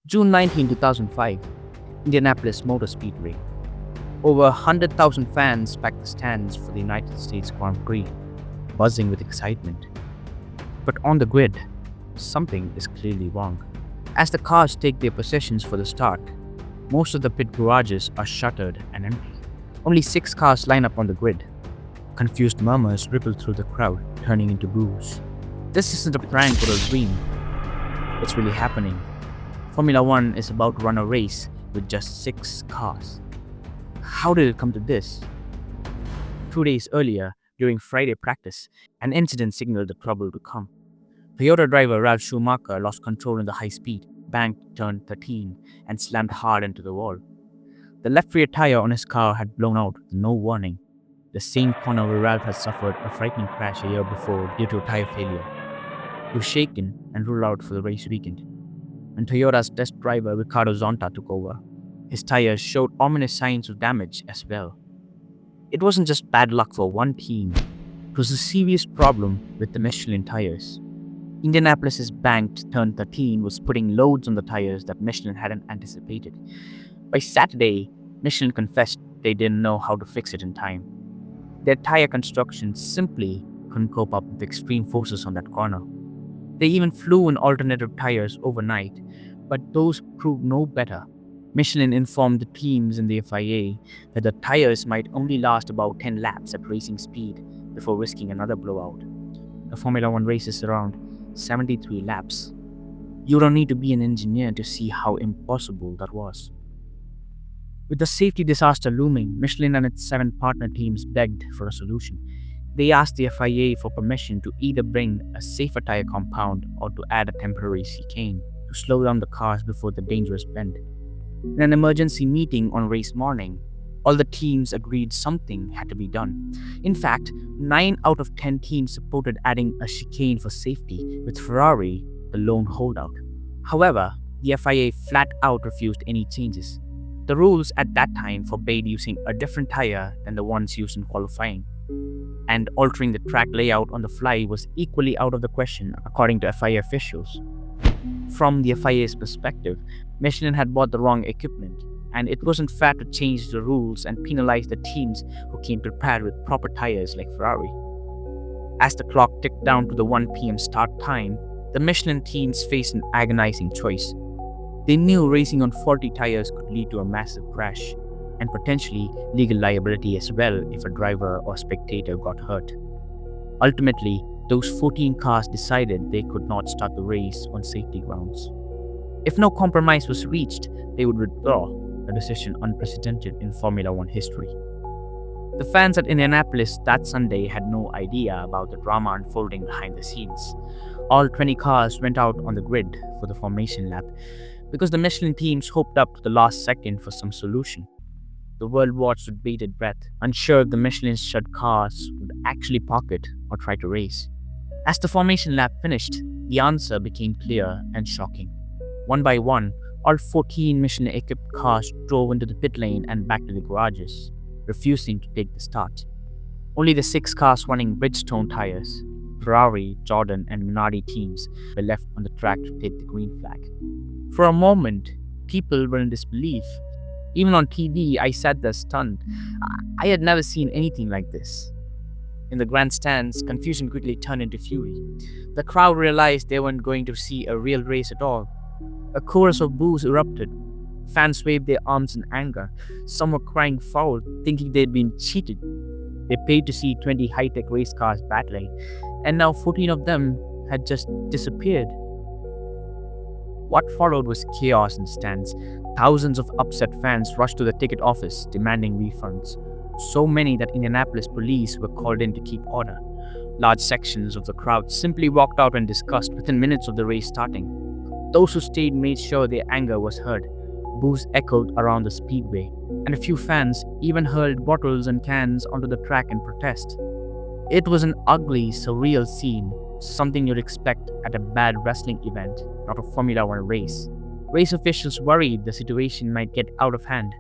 June 19, 2005, Indianapolis Motor Speedway. Over 100,000 fans packed the stands for the United States Grand Prix, buzzing with excitement. But on the grid, something is clearly wrong. As the cars take their positions for the start, most of the pit garages are shuttered and empty. Only 6 cars line up on the grid. Confused murmurs ripple through the crowd, turning into boos. This isn't a prank or a dream. It's really happening. Formula One is about to run a race with just 6 cars. How did it come to this? 2 days earlier, during Friday practice, an incident signaled the trouble to come. Toyota driver Ralf Schumacher lost control in the high speed, banked turn 13, and slammed hard into the wall. The left rear tire on his car had blown out with no warning, the same corner where Ralph had suffered a frightening crash a year before due to a tire failure. He was shaken and ruled out for the race weekend. When Toyota's test driver Ricardo Zonta took over, his tires showed ominous signs of damage as well. It wasn't just bad luck for one team, it was a serious problem with the Michelin tires. Indianapolis's banked turn 13 was putting loads on the tires that Michelin hadn't anticipated. By Saturday, Michelin confessed they didn't know how to fix it in time. Their tire construction simply couldn't cope up with the extreme forces on that corner. They even flew in alternative tires overnight, but those proved no better. Michelin informed the teams in the FIA that the tires might only last about 10 laps at racing speed before risking another blowout. A Formula One race is around 73 laps. You don't need to be an engineer to see how impossible that was. With the safety disaster looming, Michelin and its 7 partner teams begged for a solution. They asked the FIA for permission to either bring a safer tire compound or to add a temporary chicane to slow down the cars before the dangerous bend. In an emergency meeting on race morning, all the teams agreed something had to be done. In fact, 9 out of 10 teams supported adding a chicane for safety, with Ferrari the lone holdout. However, the FIA flat out refused any changes. The rules at that time forbade using a different tire than the ones used in qualifying, and altering the track layout on the fly was equally out of the question, according to FIA officials. From the FIA's perspective, Michelin had bought the wrong equipment, and it wasn't fair to change the rules and penalize the teams who came prepared with proper tires like Ferrari. As the clock ticked down to the 1 p.m. start time, the Michelin teams faced an agonizing choice. They knew racing on faulty tires could lead to a massive crash, and potentially legal liability as well if a driver or spectator got hurt. Ultimately, those 14 cars decided they could not start the race on safety grounds. If no compromise was reached, they would withdraw, a decision unprecedented in Formula One history. The fans at Indianapolis that Sunday had no idea about the drama unfolding behind the scenes. All 20 cars went out on the grid for the formation lap because the Michelin teams hoped up to the last second for some solution. The world watched with bated breath, unsure if the Michelin-shod cars would actually park it or try to race. As the formation lap finished, the answer became clear and shocking. One by one, all 14 Michelin-equipped cars drove into the pit lane and back to the garages, refusing to take the start. Only the 6 cars running Bridgestone tires, Ferrari, Jordan, and Minardi teams were left on the track to take the green flag. For a moment, people were in disbelief. Even on TV, I sat there stunned. I had never seen anything like this. In the grandstands, confusion quickly turned into fury. The crowd realized they weren't going to see a real race at all. A chorus of boos erupted. Fans waved their arms in anger. Some were crying foul, thinking they'd been cheated. They paid to see 20 high-tech race cars battling, and now 14 of them had just disappeared. What followed was chaos in stands. Thousands of upset fans rushed to the ticket office, demanding refunds. So many that Indianapolis police were called in to keep order. Large sections of the crowd simply walked out in disgust within minutes of the race starting. Those who stayed made sure their anger was heard. Boos echoed around the speedway, and a few fans even hurled bottles and cans onto the track in protest. It was an ugly, surreal scene, something you'd expect at a bad wrestling event, not a Formula One race. Race officials worried the situation might get out of hand.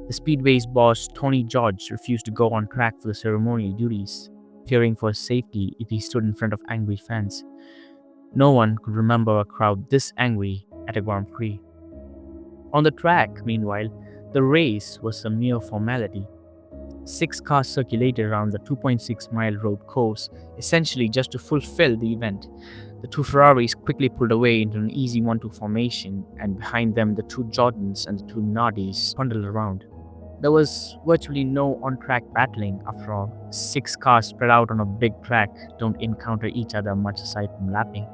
The Speedway's boss, Tony George, refused to go on track for the ceremonial duties, fearing for his safety if he stood in front of angry fans. No one could remember a crowd this angry at a Grand Prix. On the track, meanwhile, the race was a mere formality. 6 cars circulated around the 2.6-mile road course, essentially just to fulfill the event. The two Ferraris quickly pulled away into an easy 1-2 formation, and behind them, the two Jordans and the two Nardis bundled around. There was virtually no on-track battling. After all, 6 cars spread out on a big track don't encounter each other much aside from lapping.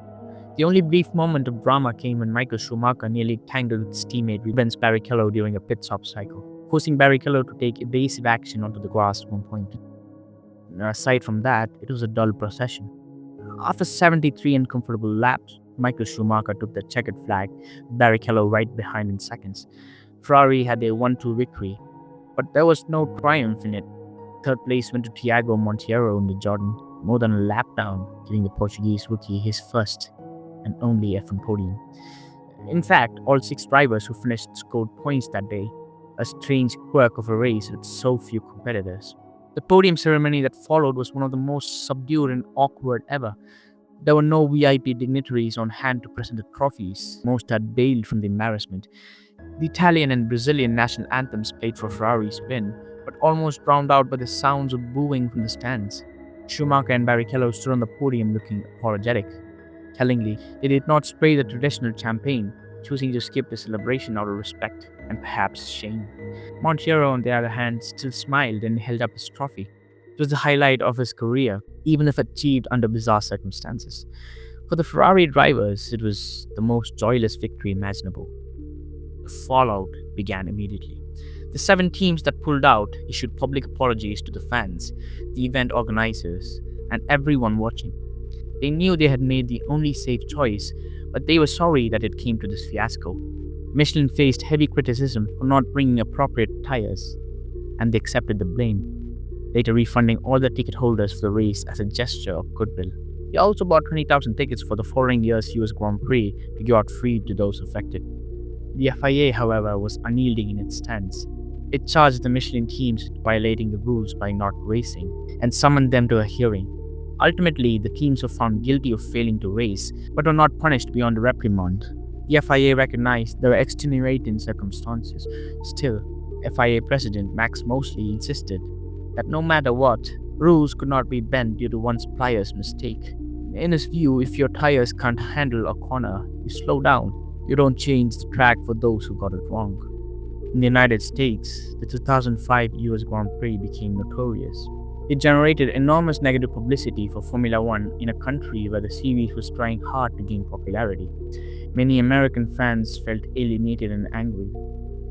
The only brief moment of drama came when Michael Schumacher nearly tangled with his teammate Rubens Barrichello during a pit stop cycle, forcing Barrichello to take evasive action onto the grass at one point. Aside from that, it was a dull procession. After 73 uncomfortable laps, Michael Schumacher took the checkered flag, Barrichello right behind in seconds. Ferrari had their 1-2 victory, but there was no triumph in it. Third place went to Thiago Monteiro in the Jordan, more than a lap down, giving the Portuguese rookie his first and only F1 podium. In fact, all 6 drivers who finished scored points that day, a strange quirk of a race with so few competitors. The podium ceremony that followed was one of the most subdued and awkward ever. There were no VIP dignitaries on hand to present the trophies. Most had bailed from the embarrassment. The Italian and Brazilian national anthems played for Ferrari's win, but almost drowned out by the sounds of booing from the stands. Schumacher and Barrichello stood on the podium looking apologetic. Tellingly, they did not spray the traditional champagne, choosing to skip the celebration out of respect and perhaps shame. Monteiro, on the other hand, still smiled and held up his trophy. It was the highlight of his career, even if achieved under bizarre circumstances. For the Ferrari drivers, it was the most joyless victory imaginable. The fallout began immediately. The 7 teams that pulled out issued public apologies to the fans, the event organizers, and everyone watching. They knew they had made the only safe choice, but they were sorry that it came to this fiasco. Michelin faced heavy criticism for not bringing appropriate tires, and they accepted the blame, later refunding all the ticket holders for the race as a gesture of goodwill. They also bought 20,000 tickets for the following year's US Grand Prix to give out free to those affected. The FIA, however, was unyielding in its stance. It charged the Michelin teams with violating the rules by not racing, and summoned them to a hearing. Ultimately, the teams were found guilty of failing to race, but were not punished beyond a reprimand. The FIA recognized there were extenuating circumstances. Still, FIA President Max Mosley insisted that no matter what, rules could not be bent due to one supplier's mistake. In his view, if your tires can't handle a corner, you slow down. You don't change the track for those who got it wrong. In the United States, the 2005 US Grand Prix became notorious. It generated enormous negative publicity for Formula One in a country where the series was trying hard to gain popularity. Many American fans felt alienated and angry.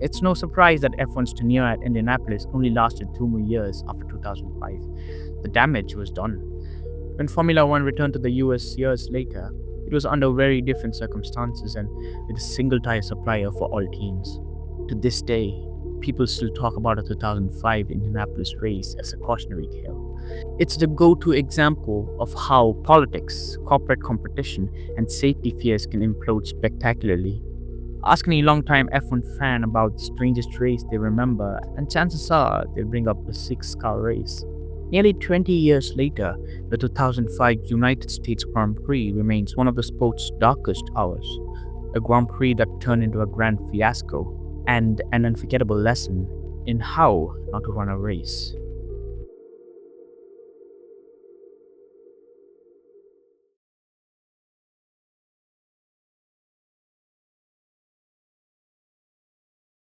It's no surprise that F1's tenure at Indianapolis only lasted 2 more years after 2005. The damage was done. When Formula One returned to the US years later, it was under very different circumstances and with a single tire supplier for all teams. To this day, people still talk about a 2005 Indianapolis race as a cautionary tale. It's the go-to example of how politics, corporate competition, and safety fears can implode spectacularly. Ask any longtime F1 fan about the strangest race they remember, and chances are they'll bring up the 6-car race. Nearly 20 years later, the 2005 United States Grand Prix remains one of the sport's darkest hours. A Grand Prix that turned into a grand fiasco and an unforgettable lesson in how not to run a race.